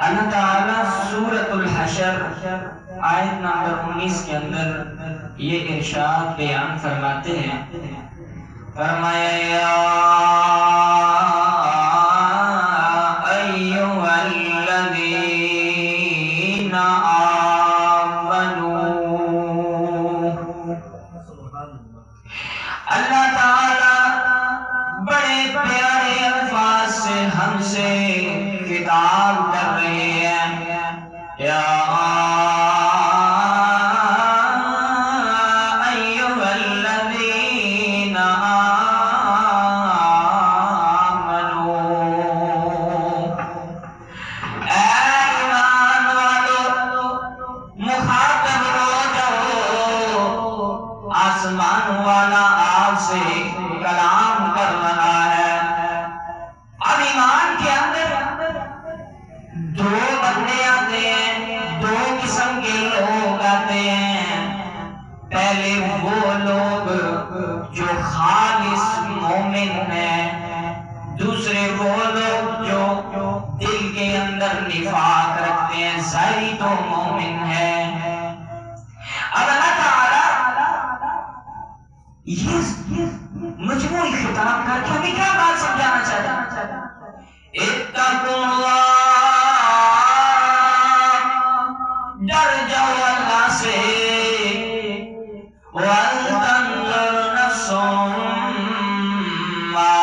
اللہ تعالیٰ سورۃ الحشر آیت نمبر 19 کے اندر یہ ارشاد بیان فرماتے ہیں، فرمایا یا ایھا الذین آمنوا، اللہ تعالیٰ بڑے پیارے الفاظ سے ہم سے خطاب کر رہے ہیں، یا ایھا الذین آمنوا، اے ایمان والو مخاطب ہو جاؤ، آسمان والا آپ سے کلام کر رہا ہے۔ اب ایمان کے اندر دو بندے آتے ہیں، دو قسم کے لوگ آتے ہیں۔ پہلے وہ لوگ جو خالص مومن ہیں، دوسرے وہ لوگ جو دل کے اندر نفاق رکھتے ہیں، ظاہری تو مومن ہے۔ اب اللہ تعالیٰ یہ مجموعی خطاب کر کے ہمیں کیا بات سمجھانا چاہتا ہے؟ اتقوا اللہ، ڈر جاؤ اللہ سے، وَلْتَنظُرْ نَفْسٌ مَّا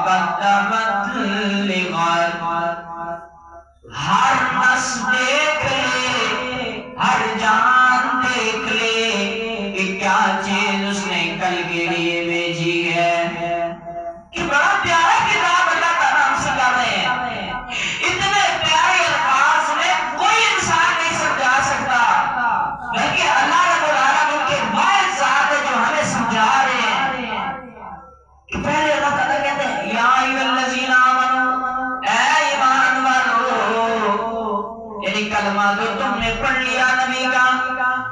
قَدَّمَتْ لِغَدٍ، ہر نفس دیکھ لے، ہر جان دیکھ لے کہ کیا چیز اس نے کل کے لیے بھیجی ہے۔ کہ بڑا پیارا کتاب اللہ تعالیٰ ہم سے کر رہے ہیں، اتنے پیارے الفاظ میں کوئی انسان نہیں سمجھا سکتا، بلکہ اللہ رب العالمین کے واحد ذات ہے جو ہمیں سمجھا رہے ہیں۔ کہ پہلے اللہ تعالیٰ کہتے ہیں یا ایھا الذین آمنوا، اے ایمان والو، یعنی کلمہ جو تم نے پڑھ لیا نبی کا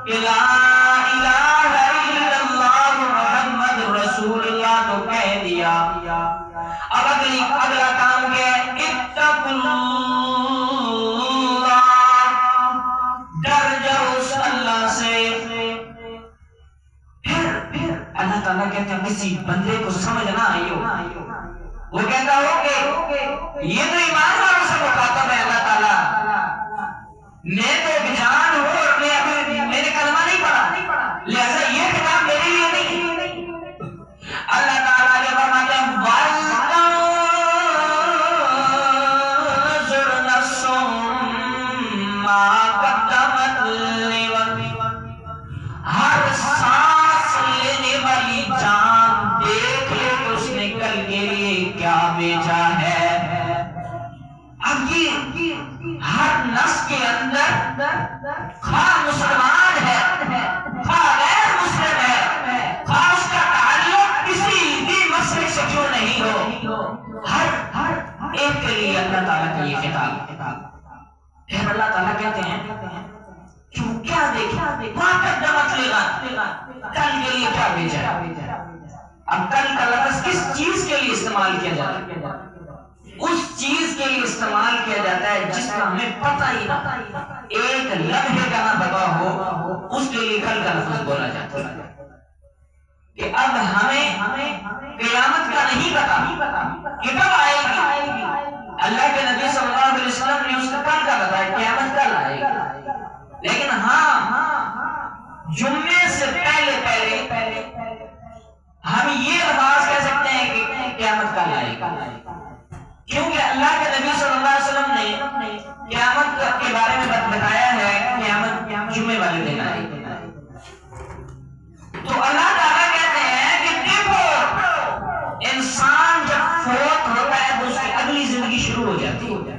کہ لا الہ الا اللہ محمد رسول اللہ تو کہہ دیا، اب اگلا کام کیا ہے؟ اتقوا اللہ، ڈر جاؤ اس اللہ سے۔ پھر اللہ تعالیٰ کہتے ہیں کسی بندے کو سمجھ نہ آئی ہو، وہ کہتا ہو کہ یہ تو ایمان والوں سے مخاطب ہے اللہ تعالیٰ، میں تو بجان ہوں اور میں نے کلمہ نہیں پڑھا، لہذا یہ کتاب میرے لیے نہیں۔ اللہ تعالیٰ کے فرماتے ہیں وَلْتَنظُرْ نَفْسٌ مَّا قَدَّمَتْ لِغَدٍ، ہر سانس لینے والی جان دیکھ لے کہ اس نے کل کے لیے کیا بھیجا ہے۔ اب یہ ہر نفس کے اندر خواہ مسلمان ہے، خواہ غیر مسلم ہے، خواہ اس کا تعلق کسی بھی مسئلے سے کیوں نہیں ہو، ہر ایک کے لیے اللہ تعالیٰ کا یہ خطاب۔ پھر اللہ تعالیٰ کہتے ہیں کیوں کیا دیکھا وہاں قدمت لغد، کل کے لیے کیا بھیجا ہے۔ اب کل کا لفظ کس چیز کے لیے استعمال کیا جاتا ہے؟ اس چیز کے لیے استعمال کیا جاتا ہے جس کا ہمیں پتہ ہی نہ، ایک لمحے کا نہ پتا ہو، اس کے لیے کل کا لفظ بولا جاتا ہے۔ کہ اب ہمیں قیامت کا نہیں پتا کہ کب آئے گی، اللہ کے نبی صلی اللہ علیہ وسلم نے اس کا کل کا بتایا قیامت کل آئے گی، لیکن ہاں جمعے سے پہلے ہم یہ الفاظ کہہ سکتے ہیں کہ قیامت کل آئے گی، کیونکہ اللہ کے نبی صلی اللہ علیہ وسلم نے قیامت کے بارے میں بتایا ہے قیامت جمعے والے دن آئے گی۔ تو اللہ تعالیٰ کہتے ہیں کہ دیکھو انسان جب فوت ہوتا ہے تو اس کی اگلی زندگی شروع ہو جاتی ہے۔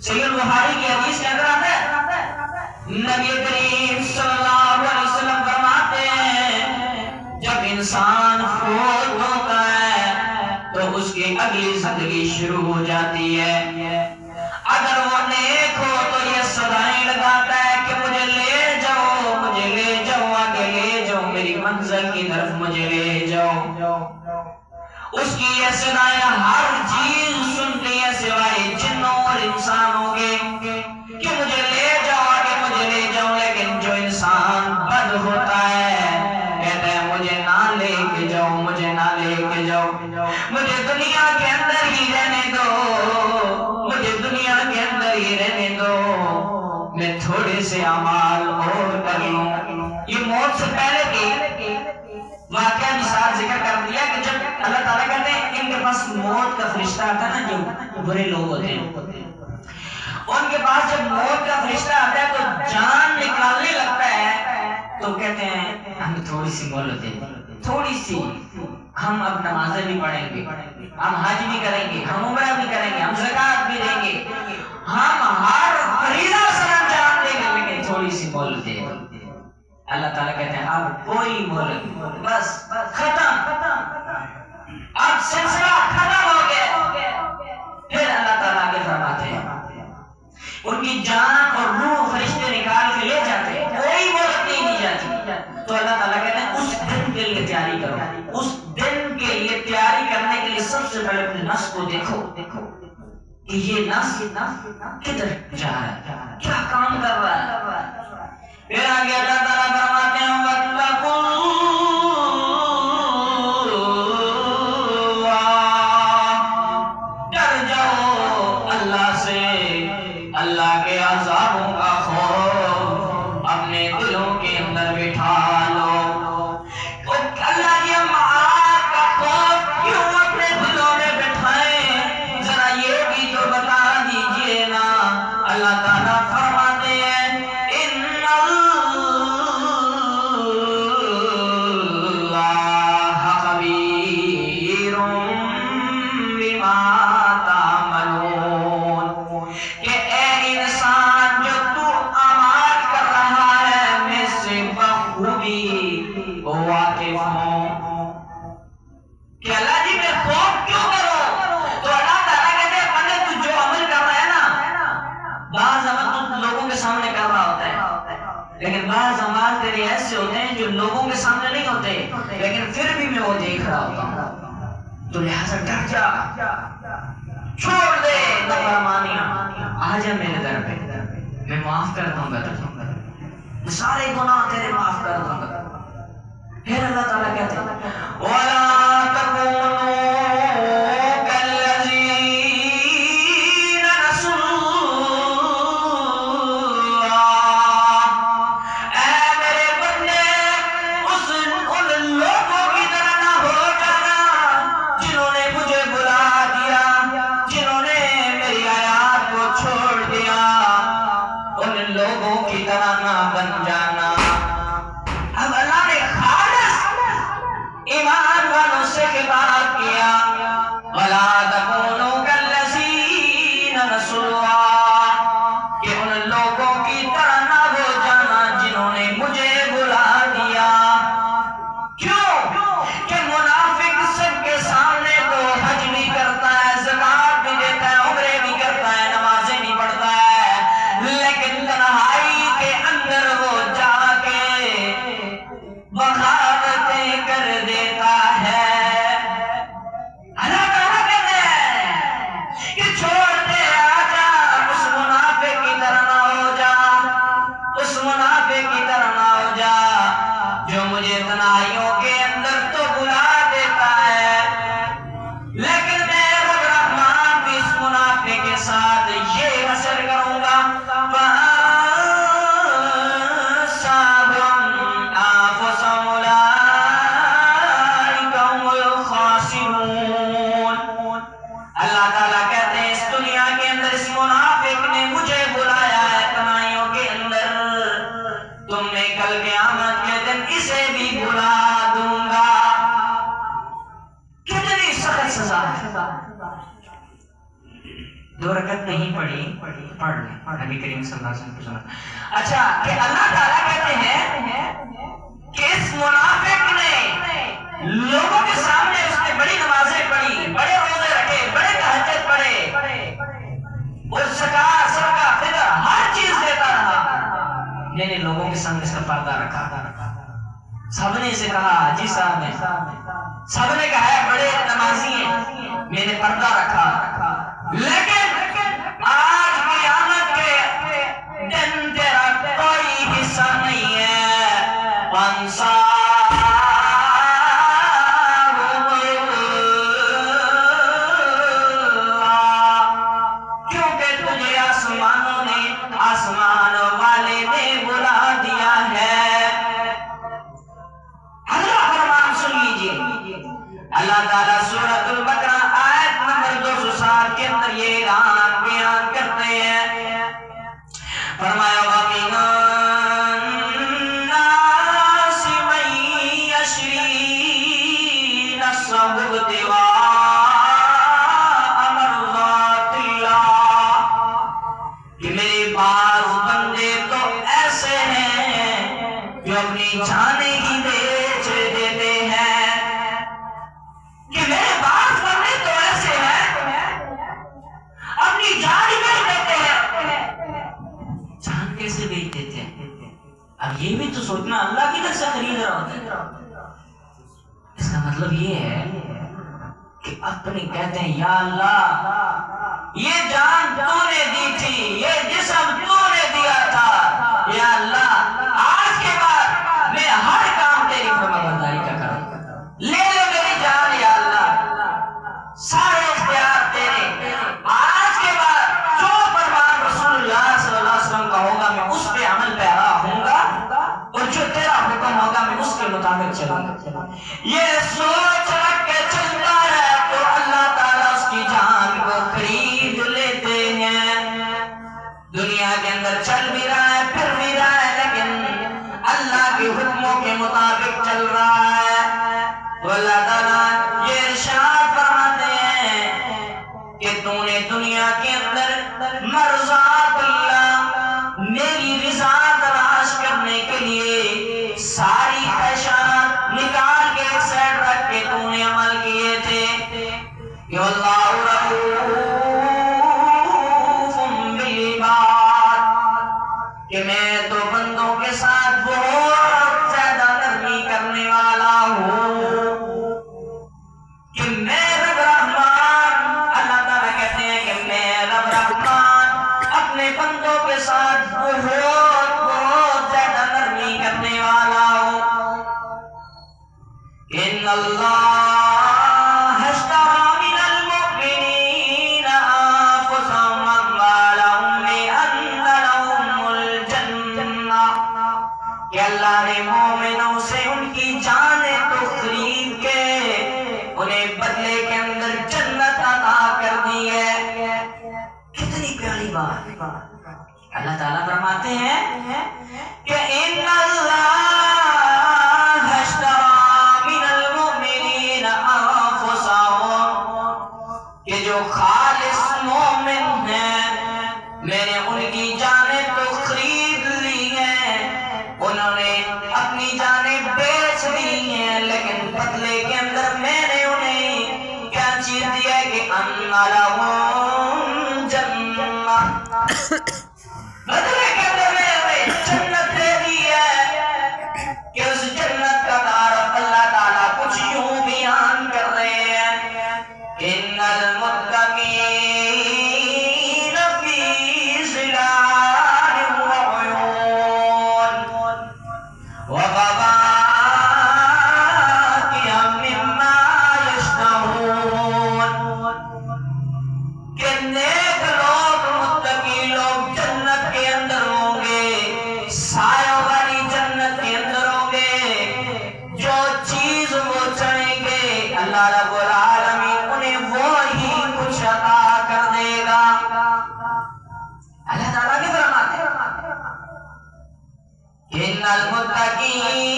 صحیح البخاری کی حدیث کے اندر آتا ہے نبی کریم صلی اللہ علیہ وسلم فرماتے ہیں جب انسان فوت ہوتا ہے تو اس کی اگلی زندگی شروع ہو جاتی ہے۔ اگر وہ نیک ہو تو یہ صدائیں لگاتا ہے کہ مجھے لے جاؤ، مجھے لے جاؤ، آگے لے جاؤ، میری منزل کی طرف مجھے لے جاؤ۔ اس کی یہ صدائیں ہر چیز سنتی ہے سوائے جنوں اور انسانوں کے۔ علی رہنے دو، میں تھوڑے سے اعمال اور کر لوں. یہ موت سے پہلے کی واقعہ مثال ذکر کر دیا کہ جب اللہ تعالیٰ کہتے ہیں ان کے پاس موت کا فرشتہ آتا ہے نا، جو برے لوگ ہوتے ہیں ان کے پاس جب موت کا فرشتہ آتا ہے تو جان نکالنے لگتا ہے تو کہتے ہیں ہمیں تھوڑی سی مہلت دے، تھوڑی سی، ہم اب نمازیں بھی پڑھیں گے، ہم حج بھی کریں گے، ہم عمرہ بھی کریں گے، ہم زکوٰۃ بھی دیں گے، ہم ہر فریضہ سر انجام دیں گے، لیکن تھوڑی سی مہلت دے. اللہ تعالیٰ کہتے ہیں اب کوئی مہلت، بس ختم، اب سلسلہ ختم ہو گیا. پھر اللہ تعالیٰ آگے فرماتے ہیں ان کی جان اور روح فرشتے نکال کے لے جاتے ہیں، کوئی مہلت نہیں دی جاتی. تو اللہ تعالیٰ کہتے ہیں اس دن کے لیے تیاری کرو، اس دن کے لیے تیاری کرنے کے لیے سب سے پہلے اپنے نفس کو دیکھو کہ یہ نفس کدھر جا رہا ہے، کیا کام کر رہا ہے. پھر آگے اللہ تعالیٰ فرماتے ہیں وَاتَّقُوا اللَّهَ، ڈر جاؤ اللہ سے، اللہ کے عذابوں کا خوف اپنے دلوں کے اندر بٹھا لو. اللہ کی معاد کا خوف کیوں اپنے دلوں میں بٹھائیں، ذرا یہ بھی تو بتا دیجئے نا. اللہ تعالیٰ فرماتے ہیں لیکن بعض اعمال تیرے ایسے ہوتے ہیں جو لوگوں کے سامنے نہیں ہوتے، لیکن پھر بھی میں وہ دیکھ رہا ہوتا ہوں. تو لہٰذا ڈر جا، چھوڑ دے نافرمانیاں، آ جا میرے در پہ، میں معاف کر دوں گا تجھے، سارے گناہ تیرے معاف کر دوں گا. پھر اللہ تعالیٰ کہتے ہیں وَلَا تَكُونُوا دو رکعت نہیں پڑھی، پڑھ لیں. نبی کریم صلی اللہ علیہ وسلم کو سنا. اچھا کہ اللہ تعالیٰ کہتے ہیں کہ اس منافق نے لوگوں کے سامنے اس نے بڑی نمازیں پڑھی، بڑے روزے رکھے، بڑے تہجد پڑھے، وہ زکات صدقہ فطر ہر چیز دیتا رہا، لیکن لوگوں کے سامنے اس کا پردہ رکھا. سب نے اسے کہا جی صاحب نے، سب نے کہا ہے بڑے نمازی ہیں، میں نے پردہ رکھا، لیکن آج قیامت کے دن تیرا کوئی حصہ نہیں ہے. پنسا کیونکہ تجھے آسمانوں نے آسمان والے نے بلا دیا ہے۔ اللہ فرمان سن لیجئے، اللہ تعالیٰ سورۃ البقرہ آیت نمبر 207 کے اندر یہ اعلان بیان کرتے ہیں، فرمایا وَمِنَ النَّاسِ مَن يَشْرِي نَفْسَهُ ابْتِغَاءَ مَرْضَاتِ اللَّهِ، کہ میرے بعض بندے تو ایسے ہیں جو اپنی جانیں ہی بیچ دیتے ہیں، کہ میرے بعض بندے تو ایسے ہیں اپنی جان ہی بیچ دیتے ہیں۔ جان کیسے بیچ دیتے ہیں؟ اب یہ بھی تو سوچنا، اللہ کی طرف سے خرید رہا ہوتا ہے۔ اس کا مطلب یہ ہے کہ اپنے کہتے ہیں یا اللہ یہ جان تو نے دی تھی، یہ جسم تو نے دیا تھا، یا اللہ آج کے بعد میں ہر کام تیری فرمانبرداری کا کروں، لے لو میری جان یا اللہ، سارے اختیار تیرے، آج کے بعد جو فرمان رسول اللہ صلی اللہ علیہ وسلم کا ہوگا میں اس پہ عمل پیرا ہوں گا، اور جو تیرا حکم ہوگا میں اس کے مطابق چلوں گا۔ یہ سوچ رکھ کے چلتا ہے تو اللہ تعالیٰ اس کی جان کو خرید لیتے ہیں۔ دنیا کے اندر چل بھی رہا ہے، پھر بھی رہا ہے، لیکن اللہ کے حکموں کے مطابق چل رہا ہے، تو اللہ تعالیٰ یہ ارشاد فرماتے ہیں کہ تو نے دنیا کے اندر مرضات اللہ، میری رضا تلاش کرنے کے لیے ساری خواہشات نکال کے ایک سائڈ رکھ کے تو نے عمل کیے تھے کہ اللہ رؤوف بالعباد، کہ میں تو بندوں کے ساتھ بہت زیادہ نرمی کرنے والا ہوں، کہ میں رب رحمان، اللہ تعالیٰ کہتے ہیں کہ میں رب رحمان اپنے بندوں کے ساتھ بہت بہت زیادہ نرمی کرنے والا ہوں۔ ان اللہ اشتری من المؤمنین انفسهم واموالهم بان لهم الجنہ، کہ اللہ نے مومنوں سے ان کی جانیں تو خرید کے انہیں بدلے کے اندر جنت عطا کر دی ہے۔ کتنی پیاری بات، اللہ تعالیٰ فرماتے ہیں کہ ان اللہ اشتری من المؤمنین انفسهم، کہ جو خالص مومن ہیں میں نے ان کی جانیں تو خرید لی ہیں، انہوں نے اپنی جانیں بیچ دی ہیں، لیکن بدلے کے اندر میں نے انہیں کیا چیز دیا ہے کہ ان لهم جنہ، بدلے کے اندر میں انہیں جنت دے دی ہے، کہ اس جنت کا تعارف اللہ تعالیٰ کچھ یوں بیان کر رہے ہیں، ان المتقین فی ظلال وعیون وفواکہ مما یشتہون، کہ نیک لوگ، متقی لوگ جنت کے اندر ہوں گے، سایوں والی جنت کے اندر ہوں گے، جو چیز وہ چاہیں گے اللہ رب العالمین انہیں وہی کچھ عطا کر دے گا۔ اللہ تعالیٰ کے فرماتے ہیں کہ ان المتقین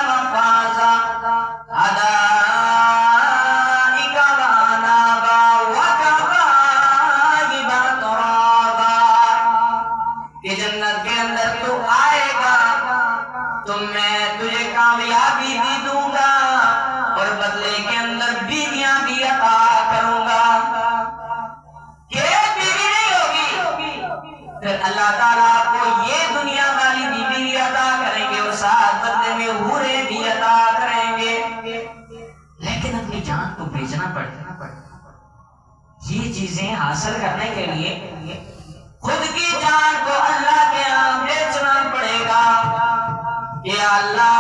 مفازا کہ جنت کے اندر تو آئے گا تو میں تجھے کامیابی بھی دوں گا اور بدلے کے اندر بیویاں بھی عطا کروں گا، کہ ایک بیوی نہیں ہوگی، پھر اللہ تعالیٰ آپ کو یہ دنیا والی بیوی بھی عطا کریں گے اور ساتھ بدلے میں حوریں بھی عطا کریں گے، لیکن اپنی جان کو بیچنا پڑتا ہے۔ یہ چیزیں حاصل کرنے کے لیے خود کی جان کو اللہ کے ہاں بیچنا پڑے گا کہ اللہ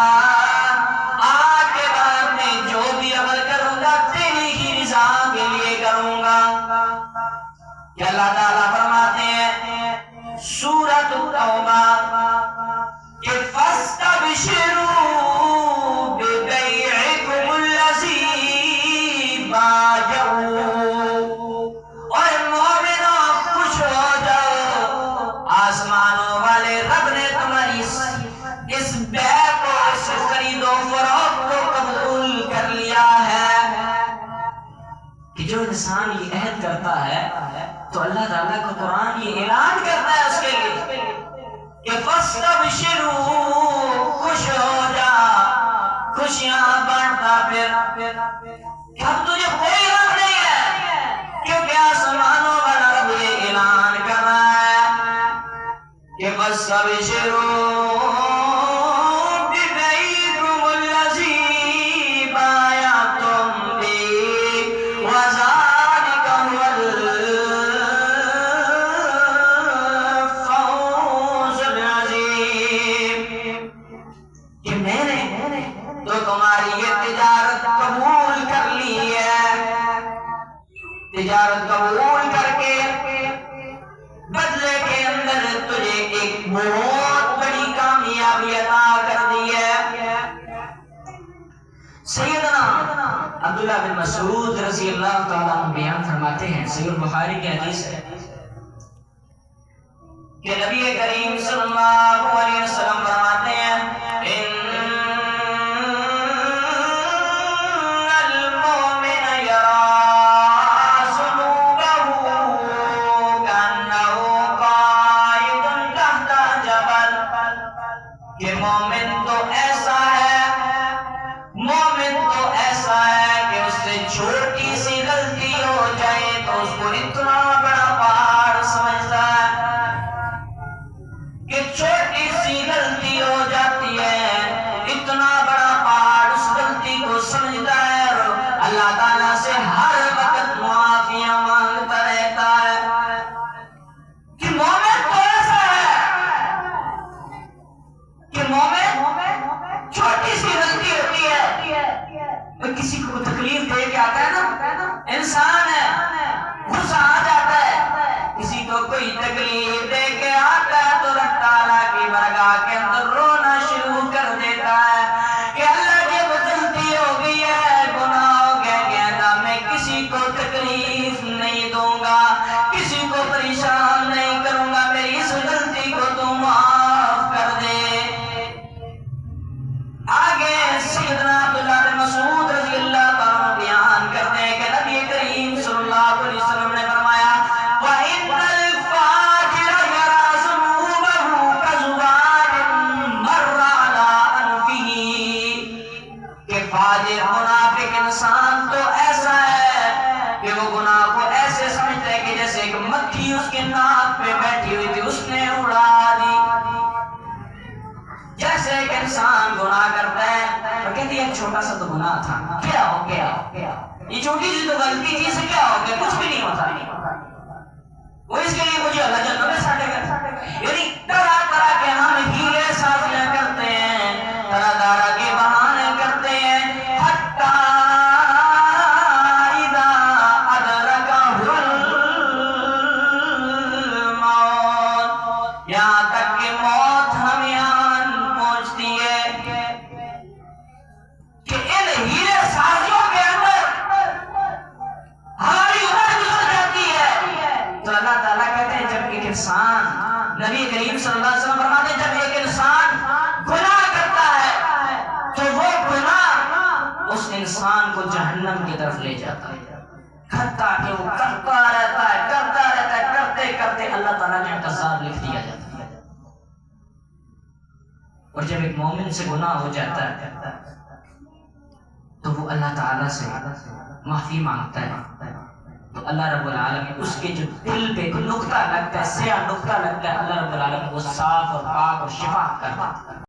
آج کے بعد میں جو بھی عمل کروں گا تیری ہی رضا کے لیے کروں گا۔ کہ اللہ تعالیٰ فرماتے انسان یہ عہد کرتا ہے تو اللہ تعالیٰ کا قرآن یہ اعلان کرتا ہے اس کے لیے کہ فَاسْتَبْشِرُوا، خوش ہو جا، خوشیاں بانٹتا پھر کہ اب تجھے کوئی غم نہیں ہے، کیونکہ آسمانوں والا رب یہ اعلان کر رہا ہے کہ فَاسْتَبْشِرُوا بِبَيْعِكُمُ الَّذِي بَايَعْتُم بِهِ وَذَلِكَ هُوَ الْفَوْزُ الْعَظِيمُ، کہ میں نے تو تمہاری یہ تجارت قبول کر لی ہے، تجارت قبول کر کے بدلے کے اندر تجھے ایک بہت بڑی کامیابی عطا کر دی ہے۔ سیدنا عبداللہ بن مسعود رضی اللہ تعالیٰ عنہ بیان فرماتے ہیں، صحیح بخاری کی حدیث ہے کہ نبی کریم صلی اللہ علیہ وسلم فرماتے ہیں کہ مومن تو ایسا ہے کہ اس سے چھوٹی سی غلطی ہو جائے تو اس کو اتنا بڑا پہاڑ سمجھتا ہے، کہ چھوٹی سی غلطی ہو جاتی ہے اتنا بڑا پہاڑ اس غلطی کو سمجھتا ہے اور اللہ تعالیٰ سے ہر وقت معافیاں مانگتا رہتا ہے۔ کہ مومن تو ایسا ہے کہ مومن چھوٹی سی غلطی ہوتی ہے، کسی کو تکلیف دے کے آتا ہے نا، انسان ہے، غصہ آ جاتا ہے، کسی کو کوئی تکلیف دے کے آتا ہے تو رب تعالیٰ کی بارگاہ کے اندر رونا شروع کر دیتا ہے کہ اللہ یہ غلطی ہو گئی ہے، گناہ ہو گیا کہ اللہ میں کسی کو تکلیف نہیں دوں گا، کسی کو پریشان نہیں کروں گا، میری اس غلطی کو تو معاف کر دے۔ آگے سیدنا عبداللہ بن مسعود رضی اللہ تعالیٰ بیان کرتے ہیں کہ نبی کریم صلی اللہ علیہ وسلم نے فرمایا وَإِنَّ الْفَاجِرَ يَرَىٰ ذُنُوبَهُ كَذُبَابٍ مَرَّ عَلَىٰ أَنْفِهِ، کہ فاجر منافق انسان تو ایسا ہے کہ وہ گناہ کو ایسے سمجھتا ہے کہ جیسے ایک مکھی اس کے ناک پہ بیٹھی ہوئی تھی اس نے اڑا دی۔ جیسے ایک انسان گناہ کرتا ہے تو کہتی ہے چھوٹا سا تو گناہ تھا، کیا ہو گیا، یہ چھوٹی سی تو غلطی تھی، اسے کیا ہو گیا، کچھ بھی نہیں ہوتا، وہ اس کے لیے مجھے اللہ جنت میں ساٹے گا۔ یعنی طرح طرح کے ہم ہیلے سازیاں کرتے ہیں، طرح طرح کے بہانے کرتے ہیں، حتی اذا ادرکہ الموت، یہاں تک کہ موت ہمیں آن پہنچتی ہے کہ ان ہیلے سازیوں کے اندر ہماری عمر گزر جاتی ہے۔ تو اللہ تعالیٰ کہتے ہیں جب ایک انسان، نبی کریم صلی اللہ علیہ وسلم فرماتے ہیں جب ایک انسان گناہ کرتا ہے تو وہ گناہ اس انسان کو جہنم کی طرف لے جاتا ہے، حتیٰ کہ وہ کرتا رہتا ہے کرتے کرتے اللہ تعالیٰ نے عذاب لکھ دیا جاتا ہے۔ اور جب ایک مومن سے گناہ ہو جاتا ہے تو وہ اللہ تعالیٰ سے معافی مانگتا ہے تو اللہ رب العالمین اس کے جو دل پہ نقطہ لگتا ہے، سیاہ نقطہ لگتا ہے، اللہ رب العالمین وہ صاف اور پاک اور شفا کرتا ہے۔